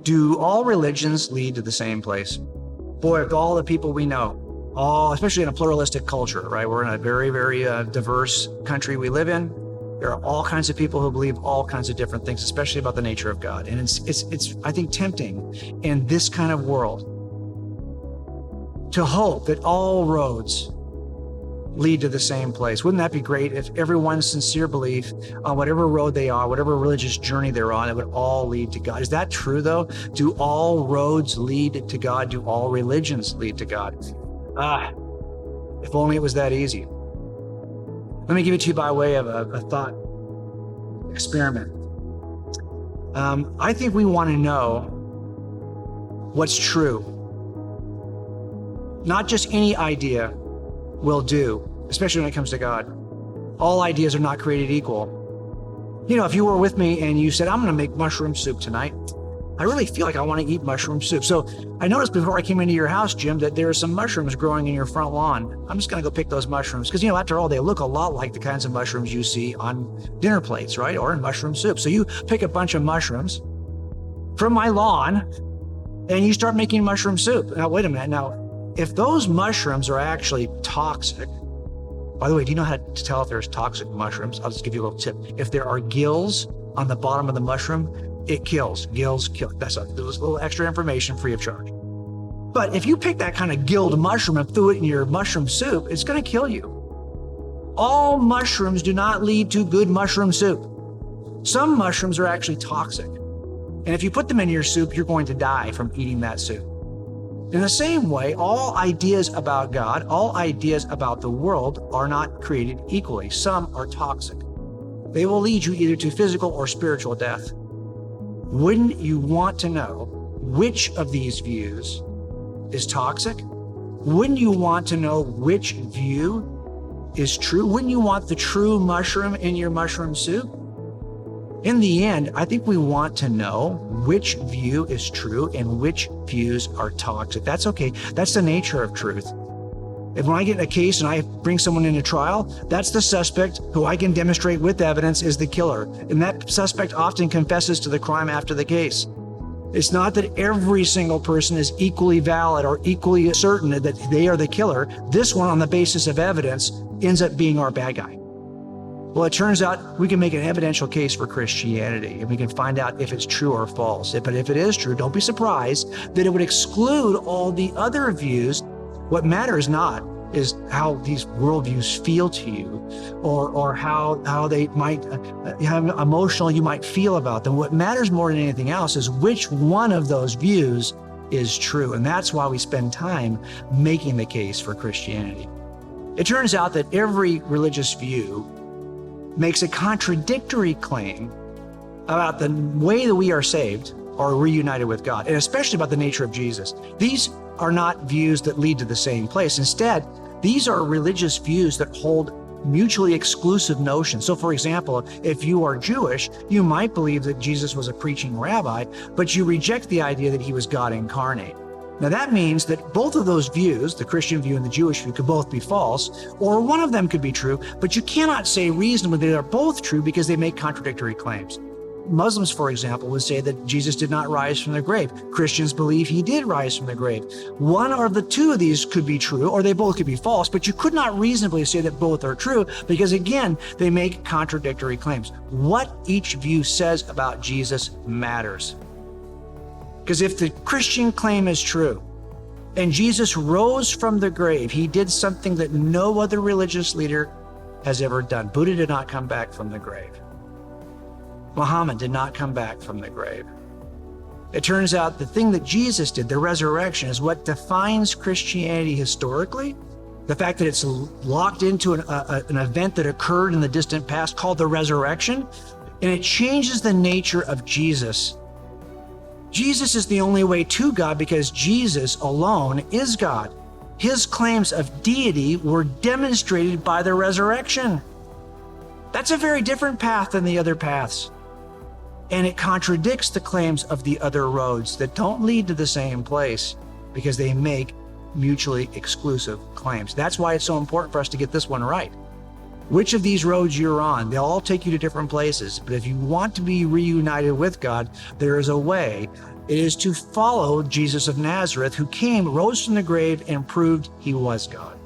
Do all religions lead to the same place? Boy, of all the people we know, especially in a pluralistic culture, right? We're in a very, very diverse country we live in. There are all kinds of people who believe all kinds of different things, especially about the nature of God. And it's I think, tempting in this kind of world to hope that all roads lead to the same place. Wouldn't that be great if everyone's sincere belief on whatever road they are, whatever religious journey they're on, it would all lead to God? Is that true, though? Do all roads lead to God? Do all religions lead to God? If only it was that easy. Let me give it to you by way of a thought experiment. I think we want to know what's true. Not just any idea will do, especially when it comes to God. All ideas are not created equal. You know, if you were with me and you said, I'm going to make mushroom soup tonight, I really feel like I want to eat mushroom soup. So I noticed before I came into your house, Jim, that there are some mushrooms growing in your front lawn. I'm just going to go pick those mushrooms because, you know, after all, they look a lot like the kinds of mushrooms you see on dinner plates, right? Or in mushroom soup. So you pick a bunch of mushrooms from my lawn and you start making mushroom soup. Now, wait a minute. Now, if those mushrooms are actually toxic, by the way, do you know how to tell if there's toxic mushrooms? I'll just give you a little tip. If there are gills on the bottom of the mushroom, it kills. Gills kill. That's a little extra information free of charge. But if you pick that kind of gilled mushroom and threw it in your mushroom soup, it's going to kill you. All mushrooms do not lead to good mushroom soup. Some mushrooms are actually toxic. And if you put them in your soup, you're going to die from eating that soup. In the same way, all ideas about God, all ideas about the world are not created equally. Some are toxic. They will lead you either to physical or spiritual death. Wouldn't you want to know which of these views is toxic? Wouldn't you want to know which view is true? Wouldn't you want the true mushroom in your mushroom soup? In the end, I think we want to know which view is true and which views are toxic. That's okay. That's the nature of truth. If when I get in a case and I bring someone into trial, that's the suspect who I can demonstrate with evidence is the killer. And that suspect often confesses to the crime after the case. It's not that every single person is equally valid or equally certain that they are the killer. This one, on the basis of evidence, ends up being our bad guy. Well, it turns out we can make an evidential case for Christianity, and we can find out if it's true or false. But if it is true, don't be surprised that it would exclude all the other views. What matters not is how these worldviews feel to you, or how they might how emotional you might feel about them. What matters more than anything else is which one of those views is true. And that's why we spend time making the case for Christianity. It turns out that every religious view makes a contradictory claim about the way that we are saved or reunited with God, and especially about the nature of Jesus. These are not views that lead to the same place. Instead, these are religious views that hold mutually exclusive notions. So, for example, if you are Jewish, you might believe that Jesus was a preaching rabbi, but you reject the idea that he was God incarnate. Now that means that both of those views, the Christian view and the Jewish view, could both be false, or one of them could be true, but you cannot say reasonably they are both true because they make contradictory claims. Muslims, for example, would say that Jesus did not rise from the grave. Christians believe he did rise from the grave. One or the two of these could be true, or they both could be false, but you could not reasonably say that both are true because, again, they make contradictory claims. What each view says about Jesus matters. Because if the Christian claim is true, and Jesus rose from the grave, he did something that no other religious leader has ever done. Buddha did not come back from the grave. Muhammad did not come back from the grave. It turns out the thing that Jesus did, the resurrection, is what defines Christianity historically. The fact that it's locked into an event that occurred in the distant past called the resurrection, and it changes the nature of Jesus. Jesus is the only way to God because Jesus alone is God. His claims of deity were demonstrated by the resurrection. That's a very different path than the other paths. And it contradicts the claims of the other roads that don't lead to the same place because they make mutually exclusive claims. That's why it's so important for us to get this one right. which of these roads you're on. They'll all take you to different places. But if you want to be reunited with God, there is a way. It is to follow Jesus of Nazareth, who came, rose from the grave, and proved he was God.